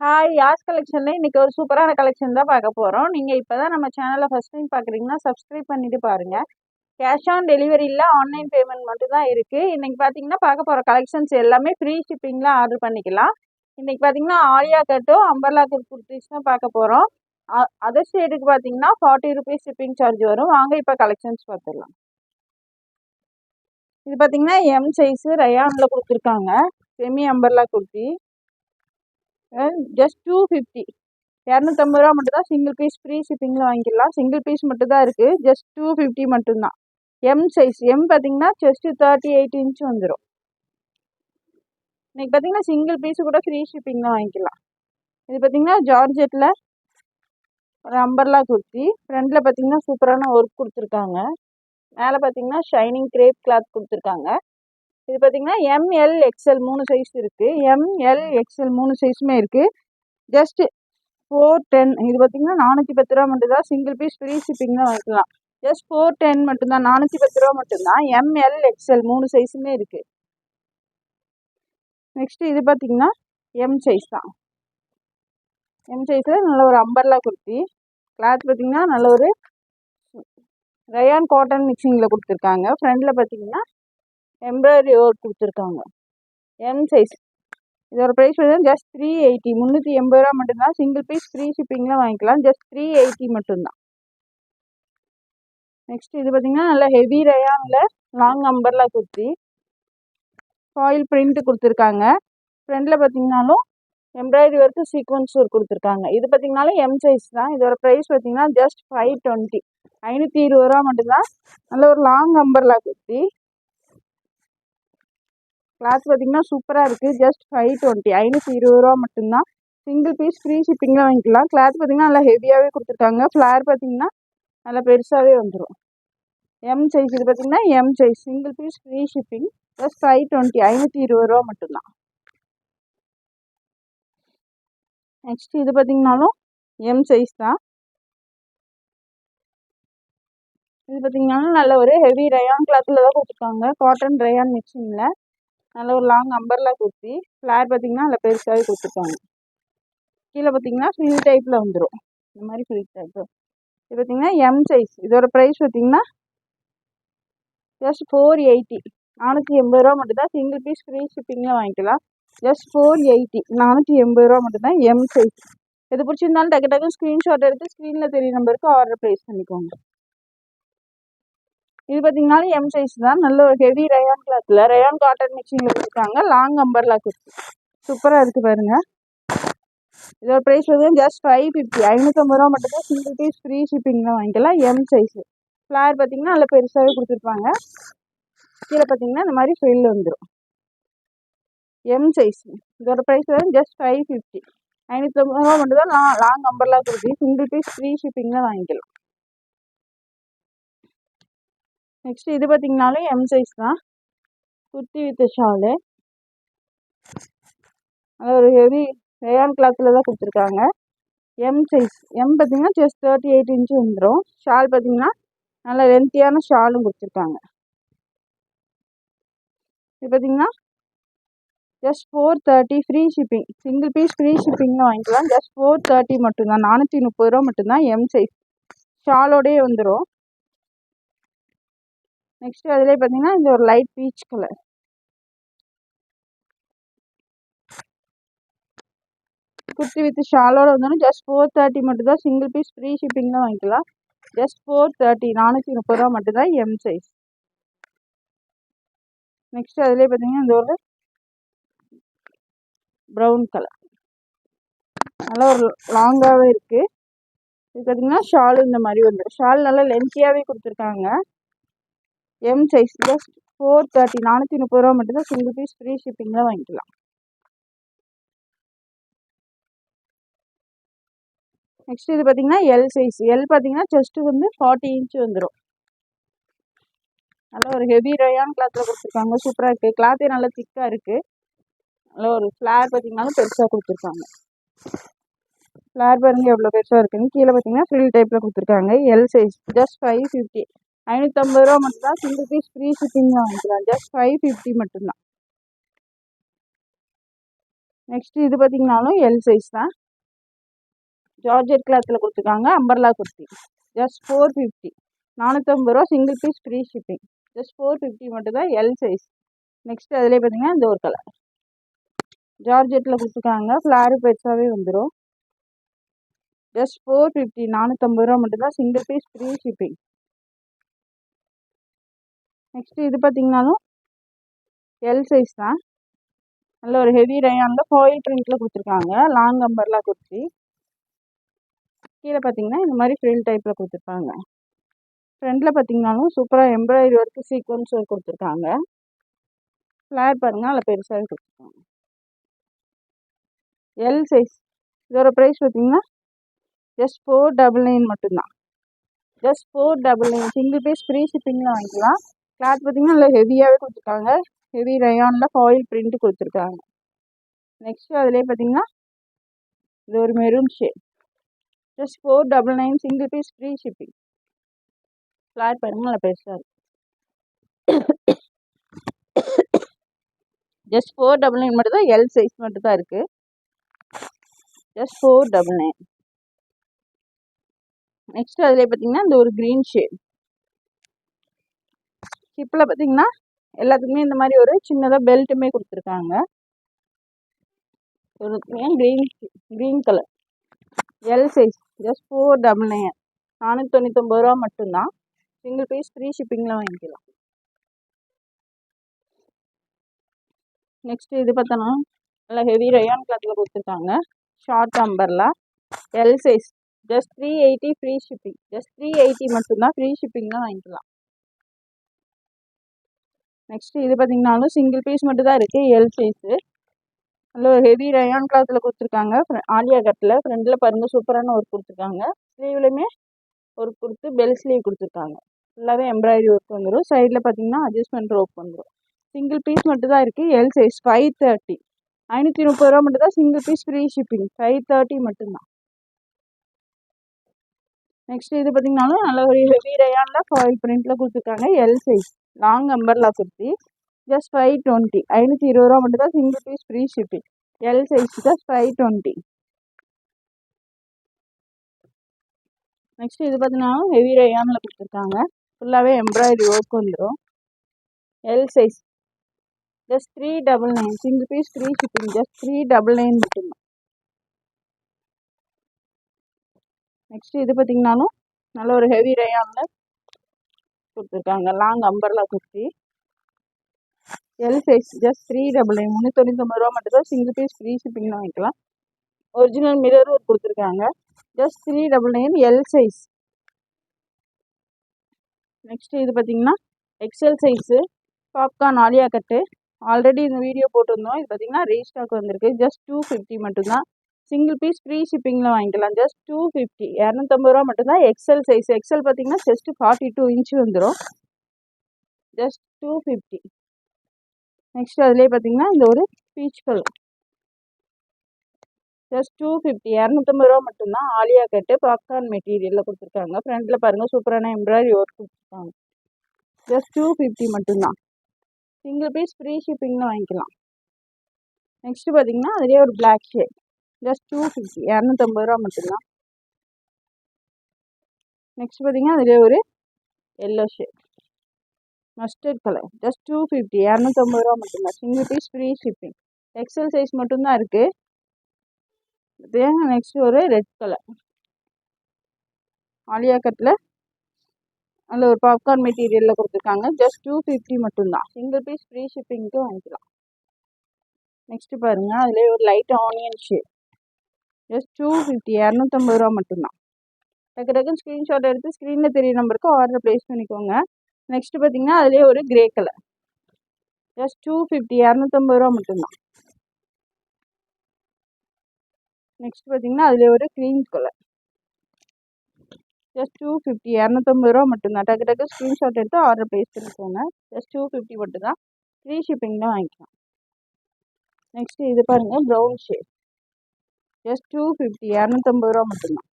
Hi யாஸ் கலெக்ஷன்ல இன்னைக்கு ஒரு சூப்பரான கலெக்ஷன் தான் பார்க்க போகிறோம். நீங்கள் இப்போ தான் நம்ம சேனலை ஃபஸ்ட் டைம் பார்க்குறீங்கன்னா சப்ஸ்கிரைப் பண்ணிட்டு பாருங்கள். கேஷ் ஆன் டெலிவரி இல்லை, ஆன்லைன் பேமெண்ட் மட்டும் தான் இருக்குது. இன்றைக்கி பார்த்தீங்கன்னா பார்க்க போகிற கலெக்ஷன்ஸ் எல்லாமே ஃப்ரீ ஷிப்பிங்கில் ஆர்டர் பண்ணிக்கலாம். இன்றைக்கி பார்த்தீங்கன்னா ஆலியா கட்டும் அம்பர்லா குர்த்திஸ் தான் பார்க்க போகிறோம். அதர் ஸ்டேட்டுக்கு பார்த்தீங்கன்னா 40 ருபீஸ் ஷிப்பிங் சார்ஜ் வரும். வாங்க இப்போ கலெக்ஷன்ஸ் பார்த்துடலாம். இது பார்த்தீங்கன்னா எம் சைஸு ரயானில் கொடுத்துருக்காங்க. செமி அம்பர்லா குர்த்தி ஜஸ்ட் 250, 250 ரூபா மட்டும் தான். சிங்கிள் பீஸ் ஃப்ரீ ஷிப்பிங்கில் வாங்கிக்கலாம். சிங்கிள் பீஸ் மட்டும் தான் இருக்குது. ஜஸ்ட் 250 மட்டும்தான். M size. எம் பார்த்தீங்கன்னா செஸ்ட்டு 38 இன்ச் வந்துடும். இன்னைக்கு பார்த்தீங்கன்னா சிங்கிள் பீஸு கூட ஃப்ரீ ஷிப்பிங்கில் வாங்கிக்கலாம். இது பார்த்தீங்கன்னா ஜார்ஜெட்டில் ஒரு அம்பர்லா குர்த்தி. ஃப்ரண்டில் பார்த்தீங்கன்னா சூப்பரான ஒர்க் கொடுத்துருக்காங்க. மேலே பார்த்தீங்கன்னா ஷைனிங் கிரேப் கிளாத் கொடுத்துருக்காங்க. இது பார்த்தீங்கன்னா எம்எல் எக்ஸ்எல் 3 சைஸ் இருக்குது. எம்எல் எக்ஸ்எல் 3 சைஸுமே இருக்குது. ஜஸ்ட் 410. இது பார்த்தீங்கன்னா 410 ரூபா மட்டும் தான். சிங்கிள் பீஸ் ஃப்ரீ ஷிப்பிங் தான் வாங்கிக்கலாம். ஜஸ்ட் 410 மட்டும்தான். 410 ரூபா மட்டும்தான். எம்எல் எக்ஸ்எல் 3 சைஸுமே இருக்குது. நெக்ஸ்ட் இது பார்த்தீங்கன்னா எம் சைஸ் தான். எம் சைஸில் நல்ல ஒரு அம்பர்லா குர்த்தி. கிளாத் பார்த்தீங்கன்னா நல்ல ஒரு ரயான் காட்டன் மிக்சிங்கில் கொடுத்துருக்காங்க. ஃப்ரண்டில் பார்த்தீங்கன்னா எம்ப்ராய்டரி ஒர்க் கொடுத்துருக்காங்க. M size. இதோட ப்ரைஸ் வந்து ஜஸ்ட் 380, 380 ரூபா மட்டும்தான். சிங்கிள் பீஸ் ஃப்ரீ ஷிப்பிங்கில் வாங்கிக்கலாம். ஜஸ்ட் 380 மட்டும்தான். நெக்ஸ்ட் இது பார்த்தீங்கன்னா நல்ல ஹெவி ரயானில் long umbrella kurti. Foil print கொடுத்துருக்காங்க. ஃப்ரண்டில் பார்த்தீங்கன்னாலும் எம்ப்ராய்டரி ஒர்க்கு சீக்வன்ஸ் ஒர்க் கொடுத்துருக்காங்க. இது பார்த்தீங்கன்னாலும் எம் சைஸ் தான். இதோட ப்ரைஸ் பார்த்தீங்கன்னா ஜஸ்ட் 520, 520 ரூபா மட்டும்தான். நல்ல ஒரு லாங் அம்பர்லா குர்த்தி. கிளாத் பார்த்தீங்கன்னா சூப்பராக இருக்குது. ஜஸ்ட் 520, 520 ரூபா மட்டும்தான். சிங்கிள் பீஸ் ஃப்ரீ ஷிப்பிங்கில் வாங்கிக்கலாம். கிளாத் பார்த்தீங்கன்னா நல்லா ஹெவியாகவே கொடுத்துருக்காங்க. ஃப்ளார் பார்த்தீங்கன்னா நல்லா பெருசாகவே வந்துடும். M size. இது பார்த்தீங்கன்னா M size. Single piece free shipping. Just 520, 520 ரூபா மட்டும்தான். நெக்ஸ்ட் இது பார்த்தீங்கன்னாலும் எம் சைஸ் தான். இது பார்த்தீங்கன்னாலும் நல்ல ஒரு ஹெவி ரயான் கிளாத்தில் தான் கொடுத்துருக்காங்க. காட்டன் ரயான் மிக்சிங்கில் நல்ல ஒரு லாங் அம்பர்லா குர்த்தி. ஃப்ளார் பார்த்தீங்கன்னா நல்லா பெருசாகவே கொடுத்துருக்காங்க. கீழே பார்த்தீங்கன்னா ஃபில் டைப்பில் வந்துடும். இந்த மாதிரி ஃபில் டைப்பு. இது பார்த்தீங்கன்னா எம் சைஸ். இதோட ப்ரைஸ் பார்த்தீங்கன்னா ஜஸ்ட் 480, 480 ரூபா மட்டும்தான். சிங்கிள் பீஸ் ஃப்ரீ ஷிப்பிங்கில் வாங்கிக்கலாம். ஜஸ்ட் 480, 480 ரூபா மட்டும்தான். M size. எது பிடிச்சிருந்தாலும் டக்கு டக்கு ஸ்க்ரீன்ஷாட் எடுத்து ஸ்க்ரீனில் தெரிய நம்பருக்கு ஆர்டர் ப்ளேஸ் பண்ணிக்கோங்க. இது பார்த்தீங்கன்னாலும் எம் சைஸ் தான். நல்ல ஒரு ஹெவி ரயான் கிளாத்தில் ரயான் காட்டன் மிக்சிங்கில் கொடுத்துருக்காங்க. Long umbrella kurti. சூப்பராக இருக்குது பாருங்கள். இதோட ப்ரைஸ் வந்து ஜஸ்ட் 550, 550 ரூபா மட்டும்தான். சிங்கிள் பீஸ் ஃப்ரீ ஷிப்பிங்கில் வாங்கிக்கலாம். M size. ஃப்ளார் பார்த்தீங்கன்னா நல்லா பெருசாகவே கொடுத்துருப்பாங்க. கீழே பார்த்தீங்கன்னா இந்த மாதிரி ஃப்ரில் வந்துடும். M size. இதோட ப்ரைஸ் வந்து ஜஸ்ட் 550, 550 ரூபா மட்டும்தான். Long umbrella kurti. Single piece free ஷிப்பிங்கில் வாங்கிக்கலாம். நெக்ஸ்ட் இது பார்த்தீங்கன்னாலும் எம் சைஸ் தான். Kurti with shawl. அது ஒரு ஹெவி ரயான் கிளாத்தில் தான் கொடுத்துருக்காங்க. M size. எம் பார்த்தீங்கன்னா ஜஸ்ட் 38 இன்ச்சு வந்துடும். ஷால் பார்த்தீங்கன்னா நல்ல லென்த்தியான ஷாலும் கொடுத்துருக்காங்க. இது பார்த்தீங்கன்னா just 430 free shipping. Single piece free ஷிப்பிங்கில் வாங்கிக்கலாம். ஜஸ்ட் 430 மட்டும்தான். 430 ரூபா மட்டும்தான். M size. ஷாலோடயே வந்துடும். நெக்ஸ்ட் அதிலே பார்த்தீங்கன்னா இந்த ஒரு light peach colour. Kurti with ஷாலோட வந்தோன்னா ஜஸ்ட் 430 மட்டும்தான். சிங்கிள் பீஸ் ஃப்ரீ ஷிப்பிங்கில் வாங்கிக்கலாம். ஜஸ்ட் 430, 430 ரூபா மட்டும்தான். M size. நெக்ஸ்ட் அதிலே பார்த்தீங்கன்னா இந்த ஒரு ப்ரௌன் கலர். நல்லா ஒரு லாங்காகவே இருக்குது. இது பார்த்தீங்கன்னா ஷால் இந்த மாதிரி வந்துடும். ஷால் நல்லா லென்த்தியாகவே கொடுத்துருக்காங்க. M size. ஜஸ்ட் 430, 430 ரூபா மட்டும்தான். சிங்கிள் பீஸ் ஃப்ரீ ஷிப்பிங்கில் வாங்கிக்கலாம். நெக்ஸ்ட் இது பார்த்தீங்கன்னா எல் சைஸ். எல் பார்த்தீங்கன்னா செஸ்ட்டு வந்து 40 இன்ச்சு வந்துடும். நல்லா ஒரு ஹெவி ரயான் கிளாத்தில் கொடுத்துருக்காங்க. சூப்பராக இருக்குது. கிளாத்தே நல்லா திக்காக இருக்குது. நல்லா ஒரு ஃப்ளார் பார்த்தீங்கன்னாலும் பெருசாக கொடுத்துருக்காங்க. ஃப்ளார் பாருங்கள் எவ்வளோ பெருசாக இருக்குன்னு. கீழே பார்த்தீங்கன்னா ஃப்ரில் டைப்பில் கொடுத்துருக்காங்க. L size. ஜஸ்ட் 550, 550 ரூபா மட்டும்தான். சிங்கிள் பீஸ் ஃப்ரீ ஷிப்பிங்கில் வாங்கிக்கலாம். ஜஸ்ட் 550 மட்டும்தான். நெக்ஸ்ட்டு இது பார்த்தீங்கன்னாலும் எல் சைஸ் தான். ஜார்ஜெட் கிளாத்தில் கொடுத்துருக்காங்க. அம்பர்லா குர்த்தி. ஜஸ்ட் 450. 450 ரூபா. Single piece free shipping. Just 450 மட்டும் தான். L size. நெக்ஸ்ட்டு அதிலே பார்த்தீங்கன்னா இந்த ஒரு கலர் ஜார்ஜெட்டில் கொடுத்துருக்காங்க. ஃப்ளாரு பெருசாகவே வந்துடும். ஜஸ்ட் 450. 450 ரூபா மட்டும்தான். Single piece free shipping. Next இது பார்த்தீங்கன்னாலும் எல் சைஸ் தான். நல்ல ஒரு ஹெவி ரயானில் ஃபாயில் பிரிண்டில் கொடுத்துருக்காங்க. Long umbrella kurti. கீழே பார்த்தீங்கன்னா இந்த மாதிரி ஃப்ரில் டைப்பில் கொடுத்துருக்காங்க. ஃப்ரண்டில் பார்த்தீங்கன்னாலும் சூப்பராக எம்ப்ராய்டரி ஒர்க்கு சீக்வன்ஸ் ஒர்க் கொடுத்துருக்காங்க. ஃப்ளார் பாருங்கள் அதில் பெருசாகவே கொடுத்துருக்காங்க. L size. இதோட ப்ரைஸ் பார்த்தீங்கன்னா ஜஸ்ட் 499 மட்டும்தான். ஜஸ்ட் 499. சிங்கிள் பீஸ் ஃப்ரீ ஷிப்பிங்கில் வாங்கிக்கலாம். கிளாத் பார்த்தீங்கன்னா நல்லா ஹெவியாகவே கொடுத்துருக்காங்க. ஹெவி ரயானில் ஃபாயில் பிரிண்ட் கொடுத்துருக்காங்க. நெக்ஸ்ட்டு அதிலே பார்த்தீங்கன்னா இது ஒரு maroon shade. Just 499. Single piece free shipping. Flare பாருங்கள் நல்லா பெருசாக இருக்குது. ஜஸ்ட் 499 மட்டும் தான். எல் சைஸ் மட்டும் தான் இருக்குது. ஜஸ்ட் 499. நெக்ஸ்ட் அதிலே பார்த்தீங்கன்னா இந்த ஒரு க்ரீன் ஷேட். ஹிப்பில் பார்த்தீங்கன்னா எல்லாத்துக்குமே இந்த மாதிரி ஒரு சின்னதாக பெல்ட்டுமே கொடுத்துருக்காங்க. ஒரு green colour. L size. Just 499. 499 ரூபா மட்டும்தான். சிங்கிள் பீஸ் ஃப்ரீ ஷிப்பிங்கில் வாங்கிக்கலாம். நெக்ஸ்ட்டு இது பார்த்தோன்னா நல்லா ஹெவி ரயான் கிளாத்தில் கொடுத்துருக்காங்க. Short umbrella. L size. Just 380 free shipping. Just 380 மட்டும்தான். ஃப்ரீ ஷிப்பிங்கில் வாங்கிக்கலாம். நெக்ஸ்ட்டு இது பார்த்தீங்கன்னாலும் சிங்கிள் பீஸ் மட்டும் தான் இருக்குது. L size. நல்ல ஒரு ஹெவி ரயான் கிளாத்தில் கொடுத்துருக்காங்க. ஆலியா கட்டில் ஃப்ரண்டில் பாருங்கள் சூப்பரான ஒர்க் கொடுத்துருக்காங்க. ஸ்லீவ்லையுமே ஒர்க் கொடுத்து பெல் ஸ்லீவ் கொடுத்துருக்காங்க. ஃபுல்லாகவே எம்ப்ராய்டரி ஒர்க் வந்துடும். சைடில் பார்த்தீங்கன்னா அட்ஜஸ்ட்மெண்ட் ரோப் வந்துடும். சிங்கிள் பீஸ் மட்டும் தான் இருக்குது. L size. 530. 530 ரூபா மட்டும் தான். Single piece free shipping. 530 மட்டும்தான். நெக்ஸ்ட் இது பார்த்தீங்கன்னாலும் நல்ல ஒரு ஹெவி ரயானில் ஃபாயில் பிரிண்டில் கொடுத்துருக்காங்க. L size. Long umbrella kurti. Just 520. 520 ரூபா மட்டும் தான். Single piece free shipping. L size. Just 520. Next இது பார்த்தீங்கன்னா ஹெவி ரயானில் கொடுத்துருக்காங்க. ஃபுல்லாகவே எம்ப்ராய்டரி ஒர்க் வந்துடும். L size. Just 399. Single piece free shipping. Just 399 மட்டும்தான். நெக்ஸ்ட் இது பார்த்தீங்கன்னாலும் நல்ல ஒரு ஹெவி ரயானில் கொடுத்துருக்காங்க. Long umbrella kurti. L size. Just 399. 399 ரூபா மட்டும் தான். சிங்கிள் பீஸ் ஃப்ரீ ஷிப்பிங்கில் வாங்கிக்கலாம். ஒரிஜினல் மிரர் ஒர்க் கொடுத்துருக்காங்க. ஜஸ்ட் 399. L size. நெக்ஸ்ட் இது பார்த்தீங்கன்னா எக்ஸல் சைஸு பாப்கார்ன் ஆலியா கட்டு. ஆல்ரெடி இந்த வீடியோ போட்டிருந்தோம். இது பார்த்தீங்கன்னா ரீஸ்டாக் வந்திருக்கு. ஜஸ்ட் 250 மட்டும்தான். சிங்கிள் பீஸ் ஃப்ரீ ஷிப்பிங்கில் வாங்கிக்கலாம். ஜஸ்ட் 250. 250 ரூபா மட்டும்தான். XL size. எக்ஸல் பார்த்தீங்கன்னா ஜஸ்ட் 42 இன்ச்சு வந்துடும். ஜஸ்ட் 250. நெக்ஸ்ட் அதிலே பார்த்தீங்கன்னா இந்த ஒரு பீச் கலர். ஜஸ்ட் 250. 250 ரூபா மட்டும்தான். ஆலியா கட்டு பாப்கார்ன் மெட்டீரியலில் கொடுத்துருக்காங்க. ஃப்ரண்டில் பாருங்கள் சூப்பரான எம்ப்ராய்டரி ஒர்க் கொடுத்துருக்காங்க. ஜஸ்ட் 250 மட்டும்தான். சிங்கிள் பீஸ் ஃப்ரீ ஷிப்பிங்கில் வாங்கிக்கலாம். நெக்ஸ்ட்டு பார்த்தீங்கன்னா அதிலே ஒரு பிளாக் ஷேட். ஜஸ்ட் 250. 250 ரூபா மட்டும்தான். நெக்ஸ்ட் பார்த்தீங்கன்னா அதிலே ஒரு yellow shade. Mustard colour. Just 250. 250 ரூபா மட்டும்தான். Single piece free shipping. XL size மட்டும்தான் இருக்குது. நெக்ஸ்ட் ஒரு ரெட் கலர். ஆலியா கட்டில் அதில் ஒரு பாப்கார்ன் மெட்டீரியலில் கொடுத்துருக்காங்க. ஜஸ்ட் 250 மட்டும்தான். சிங்கிள் பீஸ் ஃப்ரீ ஷிப்பிங்க்கு வாங்கிக்கலாம். நெக்ஸ்ட்டு பாருங்கள் அதிலே ஒரு லைட் ஆனியன் ஷேட். ஜஸ்ட் 250. 250 ரூபா மட்டும்தான். டக்கு டக்குன்னு ஸ்க்ரீன்ஷாட் எடுத்து ஸ்க்ரீனில் தெரிய நம்பருக்கு ஆர்டர் ப்ளேஸ் பண்ணிக்கோங்க. நெக்ஸ்ட்டு பார்த்தீங்கன்னா அதிலே ஒரு கிரே கலர். ஜஸ்ட் 250. 250 ரூபா மட்டும்தான். நெக்ஸ்ட் பார்த்தீங்கன்னா அதிலே ஒரு க்ரீன் கலர். ஜஸ்ட் 250. 250 ரூபா மட்டும்தான். டக்கு டக்கு ஸ்க்ரீன்ஷாட் எடுத்து ஆர்டர் ப்ளேஸ் பண்ணிக்கோங்க. ஜஸ்ட் 250 மட்டும்தான். ஃப்ரீ ஷிப்பிங் தான் வாங்கிக்கலாம். நெக்ஸ்ட்டு இது பாருங்கள் ப்ரௌன் ஷேட். ஜஸ்ட் 250. 250 ரூபா மட்டும்தான்.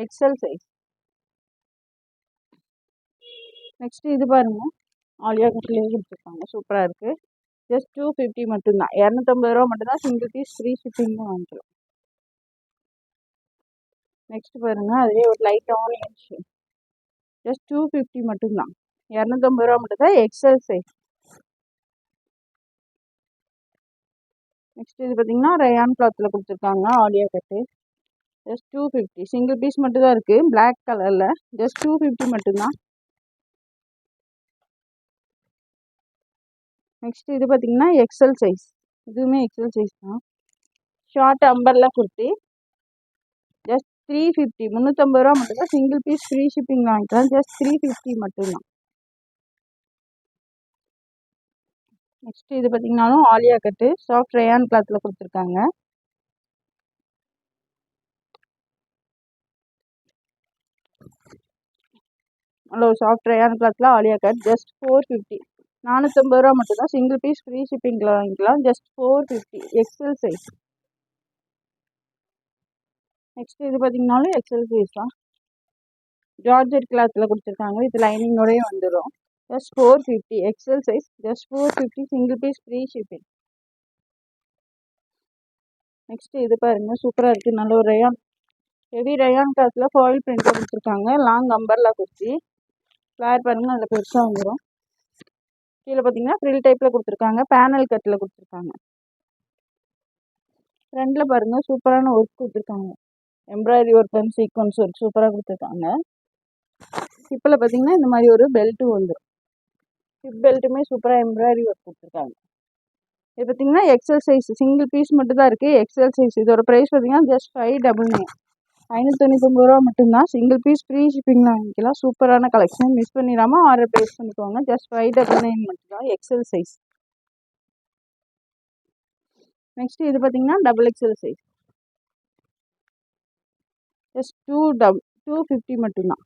XL size. நெக்ஸ்ட்டு இது பாருங்கள் ஆலியா கட்டிலே கொடுத்துருக்காங்க. சூப்பராக இருக்குது. ஜஸ்ட் 250 மட்டும்தான். 250 ரூபா மட்டும்தான். சிங்கிள் பீஸ் ஃப்ரீ ஷிப்பிங்கும் வாங்கிக்கலாம். நெக்ஸ்ட் பாருங்க, அதுலேயே ஒரு லைட் ஆனியன் ஷேட். ஜஸ்ட் 250 மட்டும்தான். 250 ரூபா மட்டும்தான். XL size. நெக்ஸ்ட் இது பார்த்தீங்கன்னா ரயான் கிளாத்தில் கொடுத்துருக்காங்க. ஆலியா கட்டு. ஜஸ்ட் 250. சிங்கிள் பீஸ் மட்டும் தான் இருக்குது. பிளாக் கலரில். ஜஸ்ட் 250 மட்டும்தான். நெக்ஸ்ட் இது பார்த்தீங்கன்னா எக்ஸல் சைஸ். இதுவுமே எக்ஸல் சைஸ் தான். Short umbrella kurti. ஜஸ்ட் 350. 350 ரூபா மட்டும்தான். சிங்கிள் பீஸ் ஃப்ரீ ஷிப்பிங் வாங்கிக்கலாம். ஜஸ்ட் 350 மட்டும்தான். நெக்ஸ்ட் இது பார்த்தீங்கன்னாலும் ஆலியா கட்டு. சாஃப்ட் ரயான் கிளாத்தில் கொடுத்துருக்காங்க. ஹலோ, சாஃப்ட் ரயான் கிளாத்தில் ஆலியா கட். ஜஸ்ட் 450. 450 ரூபா மட்டும்தான். சிங்கிள் பீஸ் ஃப்ரீ ஷிப்பிங்கில் வாங்கிக்கலாம். ஜஸ்ட் 450. XL size. நெக்ஸ்ட் இது பார்த்தீங்கன்னாலும் எக்ஸல் சைஸ் தான். ஜார்ஜெட் கிளாத்தில் கொடுத்துருக்காங்க. இது லைனிங்கோடய வந்துடும். Just 450. XL size. Just 450. Single piece free shipping. Next இது பாருங்கள், சூப்பராக இருக்குது. நல்ல ஒரு ரயான், ஹெவி ரயான் கிளாத்தில் ஃபாயில் பிரிண்டில் கொடுத்துருக்காங்க. Long umbrella kurti. ஃப்ளார் பாருங்கள், அதில் பெருசாக வந்துடும். கீழே பார்த்தீங்கன்னா ஃப்ரில் டைப்பில் கொடுத்துருக்காங்க. பேனல் கட்டில் கொடுத்துருக்காங்க. ஃப்ரண்டில் பாருங்கள், சூப்பரான ஒர்க் கொடுத்துருக்காங்க. Embroidery work and sequence work சூப்பராக கொடுத்துருக்காங்க. ஹிப்பில் பார்த்தீங்கன்னா இந்த மாதிரி ஒரு பெல்ட்டும் வந்துடும். ஹிப் பெல்ட்டுமே சூப்பராக எம்ப்ராய்டரி ஒர்க் கொடுத்துருக்காங்க. இது பார்த்தீங்கன்னா எக்ஸல் சைஸ். சிங்கிள் பீஸ் மட்டும் தான் இருக்குது. XL size. இதோட ப்ரைஸ் பார்த்தீங்கன்னா ஜஸ்ட் 599. 599 ரூபா மட்டும்தான். சிங்கிள் பீஸ் ஃப்ரீ ஷிப்பிங்கில் வாங்கிக்கலாம். சூப்பரான கலெக்ஷன். மிஸ் பண்ணிடாமல் ஆர்டர் ப்ளேஸ் பண்ணிக்கோங்க. ஜஸ்ட் 599 மட்டும்தான். XL size. நெக்ஸ்ட் இது பார்த்தீங்கன்னா டபுள் எக்ஸல் சைஸ். ஜஸ்ட் 250 மட்டும்தான்.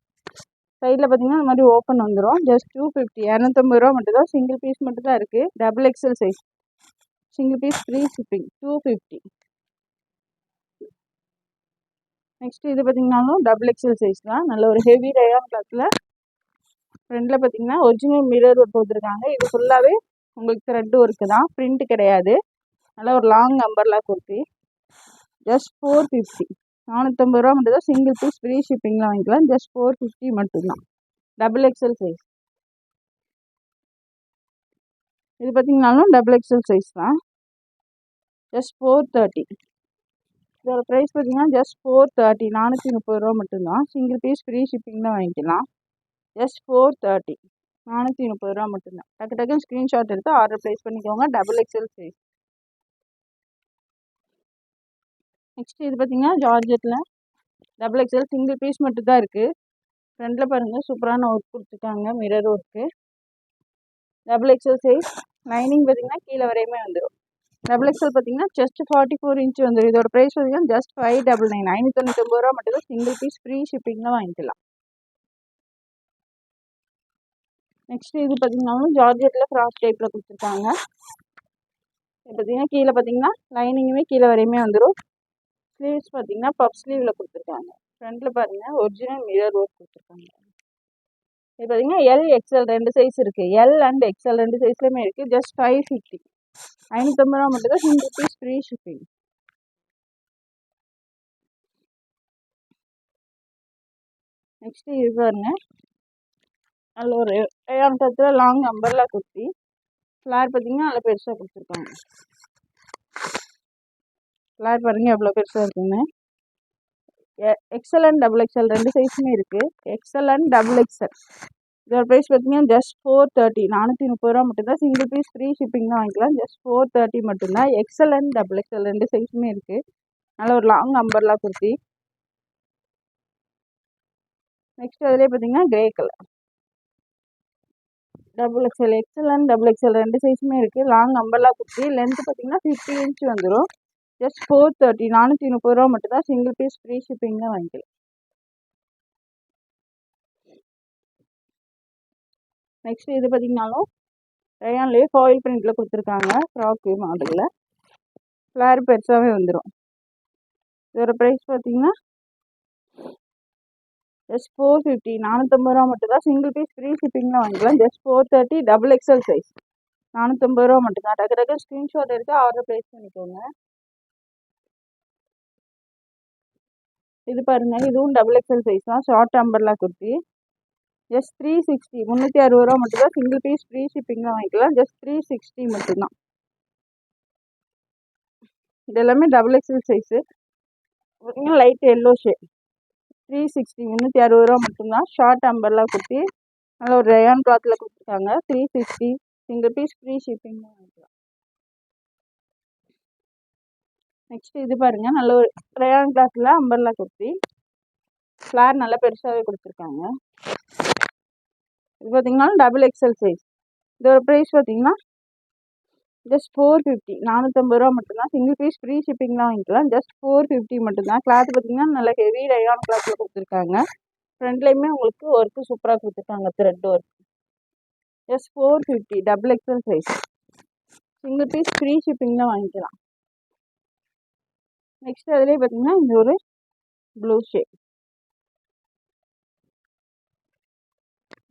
சைடில் பார்த்தீங்கன்னா இந்த மாதிரி ஓப்பன் வந்துடும். ஜஸ்ட் 250. 250 ரூபா மட்டும்தான். சிங்கிள் பீஸ் மட்டும் தான் இருக்குது. Double XL size. Single piece free shipping. 250. Next இது பார்த்தீங்கன்னாலும் டபுள் எக்ஸல் சைஸ் தான். நல்ல ஒரு ஹெவி ரயான் கிளாத்தில். ஃப்ரண்டில் பார்த்தீங்கன்னா ஒரிஜினல் மிரர் ஒர்க் கொடுத்துருக்காங்க. இது ஃபுல்லாகவே உங்களுக்கு த்ரெட் ஒர்க்கு தான். பிரிண்ட் கிடையாது. நல்ல ஒரு லாங் அம்பர்லா குர்த்தி. ஜஸ்ட் 450. 450 ரூபா மட்டும் தான். சிங்கிள் பீஸ் ஃப்ரீ ஷிப்பிங்கில் வாங்கிக்கலாம். ஜஸ்ட் 450 மட்டும்தான். Double XL size. இது பார்த்தீங்கன்னாலும் டபுள் எக்ஸல் சைஸ் தான். ஜஸ்ட் 430. இதோட ப்ரைஸ் பார்த்தீங்கன்னா ஜஸ்ட் 430. 430 ரூபா மட்டும்தான். சிங்கிள் பீஸ் ஃப்ரீ ஷிப்பிங் தான் வாங்கிக்கலாம். ஜஸ்ட் 430. 430 ரூபா மட்டும்தான். டக்கு டக்குன்னு ஸ்க்ரீன்ஷாட் எடுத்து ஆர்டர் ப்ளேஸ் பண்ணிக்கோங்க. Double XL size. நெக்ஸ்ட் இது பார்த்தீங்கன்னா ஜார்ஜெட்டில் டபுள் எக்ஸல். சிங்கிள் பீஸ் மட்டும் தான் இருக்குது. ஃப்ரண்டில் பாருங்கள், சூப்பரான ஒர்க் கொடுத்துருக்காங்க. Mirror work. Double XL size. Lining பார்த்தீங்கன்னா கீழே வரையுமே வந்துடும். டபுள் எக்ஸல் பார்த்தீங்கன்னா ஜஸ்ட் 44 இன்ச் வந்துடும். இதோட ப்ரைஸ் பார்த்தீங்கன்னா ஜஸ்ட் 599. 599 ரூபா மட்டும் தான். சிங்கிள் பீஸ் ஃப்ரீ ஷிப்பிங்கில் வாங்கிக்கலாம். நெக்ஸ்ட் இது பார்த்தீங்கன்னாலும் ஜார்ஜெட்டில் ஃப்ராக் டைப்பில் கொடுத்துருக்காங்க. இது பார்த்தீங்கன்னா கீழே பார்த்தீங்கன்னா லைனிங்குமே கீழே வரையுமே வந்துடும். ஸ்லீவ்ஸ் பார்த்தீங்கன்னா பப் ஸ்லீவில் கொடுத்துருக்காங்க. ஃப்ரண்ட்டில் பாருங்கள், ஒரிஜினல் மிரர் ஒர்க் கொடுத்துருக்காங்க. இது பார்த்தீங்கன்னா எல் எக்ஸ்எல் 2 சைஸ் இருக்குது. எல் அண்ட் எக்ஸ்எல் 2 சைஸ்லையுமே இருக்குது. ஜஸ்ட் 550. 550 ரூபா மட்டும் தான். Single piece free shipping. Next இது பாருங்க, நல்ல ஒரு ஏழாயிரத்தில் லாங் அம்பர்லா குர்த்தி. ஃப்ளார் பார்த்தீங்கன்னா நல்லா பெருசாக கொடுத்துருக்காங்க. ஃப்ளார் பாருங்கள் எவ்வளோ பெருசாக இருக்குங்க. எக்ஸ்எல் அண்ட் டபுள் எக்ஸ்எல் 2 சைஸுமே இருக்குது. XL and double XL. இதோட ப்ரைஸ் பார்த்தீங்கன்னா ஜஸ்ட் 430. 430 ரூபா மட்டும்தான். சிங்கிள் பீஸ் ஃப்ரீ ஷிப்பிங் தான் வாங்கிக்கலாம். ஜஸ்ட் 430 மட்டும்தான். எக்ஸ்எல் அண்ட் டபுள் எக்ஸ்எல் 2 சைஸுமே இருக்குது. நல்ல ஒரு லாங் அம்பர்லா குர்த்தி. நெக்ஸ்ட் அதிலே பார்த்தீங்கன்னா grey colour. Double XL. XL and double XL 2 சைஸுமே இருக்குது. Long umbrella kurti. லென்த்து பார்த்தீங்கன்னா 50 இன்ச் வந்துடும். ஜஸ்ட் 430. 430 ரூபா மட்டும்தான். சிங்கிள் பீஸ் ஃப்ரீ ஷிப்பிங் தான் வாங்கிக்கலாம். நெக்ஸ்ட் இது பார்த்தீங்கன்னாலும் ரயான்லேயே ஃபாயில் பிரிண்டில் கொடுத்துருக்காங்க. ஃப்ராக்கு மாடலில். ஃப்ளார் பெருசாகவே வந்துடும். இதோட ப்ரைஸ் பார்த்தீங்கன்னா ஜஸ்ட் 450. 450 ரூபா மட்டும் தான். சிங்கிள் பீஸ் ஃப்ரீ ஷிப்பிங்கில் வாங்கிக்கலாம். ஜஸ்ட் 430. Double XL size. 450 ரூபா மட்டும்தான். டக்கு டக்கு ஸ்க்ரீன்ஷாட் எடுத்து ஆர்டர் ப்ளேஸ் பண்ணிக்கோங்க. இது பாருங்க, இதுவும் டபுள் எக்ஸல் சைஸ் தான். Short umbrella kurti. ஜஸ்ட் 360, 360 ரூபா மட்டும்தான். சிங்கிள் பீஸ் ஃப்ரீ ஷிப்பிங்கில் வாங்கிக்கலாம். ஜஸ்ட் 360 மட்டும்தான். இது எல்லாமே double XL size. Light yellow shade. 360, 360 ரூபா மட்டும்தான். Short umbrella kurti. நல்ல ஒரு ரயான் கிளாத்தில் கொடுத்துருக்காங்க. 360, சிங்கிள் பீஸ் ஃப்ரீ ஷிப்பிங் வாங்கிக்கலாம். நெக்ஸ்ட் இது பாருங்க, நல்ல ஒரு ரயான் கிளாத்தில் அம்பர்லா குர்த்தி. ஃப்ளார் நல்லா பெருசாகவே கொடுத்துருக்காங்க. இது பார்த்தீங்கன்னா டபுள் எக்ஸல் சைஸ். இதோட ப்ரைஸ் பார்த்தீங்கன்னா ஜஸ்ட் 450, 450 ரூபா மட்டும்தான். சிங்கிள் பீஸ் ஃப்ரீ ஷிப்பிங்லாம் வாங்கிக்கலாம். ஜஸ்ட் 450 மட்டும்தான். கிளாத் பார்த்தீங்கன்னா நல்ல ஹெவி ரயான் கிளாத்தில் கொடுத்துருக்காங்க. ஃப்ரண்ட்லேயுமே உங்களுக்கு ஒர்க்கு சூப்பராக கொடுத்துருக்காங்க, thread work. Just 450, double XL size. Single piece free ஷிப்பிங்லாம் வாங்கிக்கலாம். நெக்ஸ்ட் அதுலேயே பார்த்தீங்கன்னா இந்த ஒரு blue shade.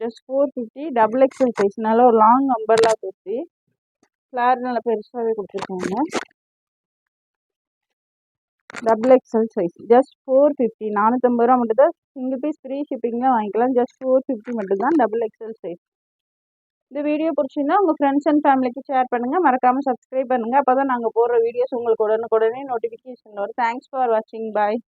Just 450, double XL size. நல்ல ஒரு லாங் அம்பர்லா குர்த்தி. ஃப்ளார் நல்லா பெருசாகவே கொடுத்துருக்காங்க. Double XL size. ஜஸ்ட் 450, 450 ரூபா மட்டும்தான். சிங்கிள் பீஸ் ஃப்ரீ ஷிப்பிங்லாம் வாங்கிக்கலாம். ஜஸ்ட் 450 மட்டும்தான். Double XL size. இந்த வீடியோ பிடிச்சிருந்தா உங்கள் ஃப்ரெண்ட்ஸ் அண்ட் ஃபேமிலிக்கு ஷேர் பண்ணுங்கள். மறக்காமல் சப்ஸ்கிரைப் பண்ணுங்கள். அப்போ தான் நாங்கள் போடுற வீடியோஸ் உங்களுக்கு உடனுக்குடனே நோட்டிஃபிகேஷன் வரும். தேங்க்ஸ் ஃபார் வாட்சிங். பாய்.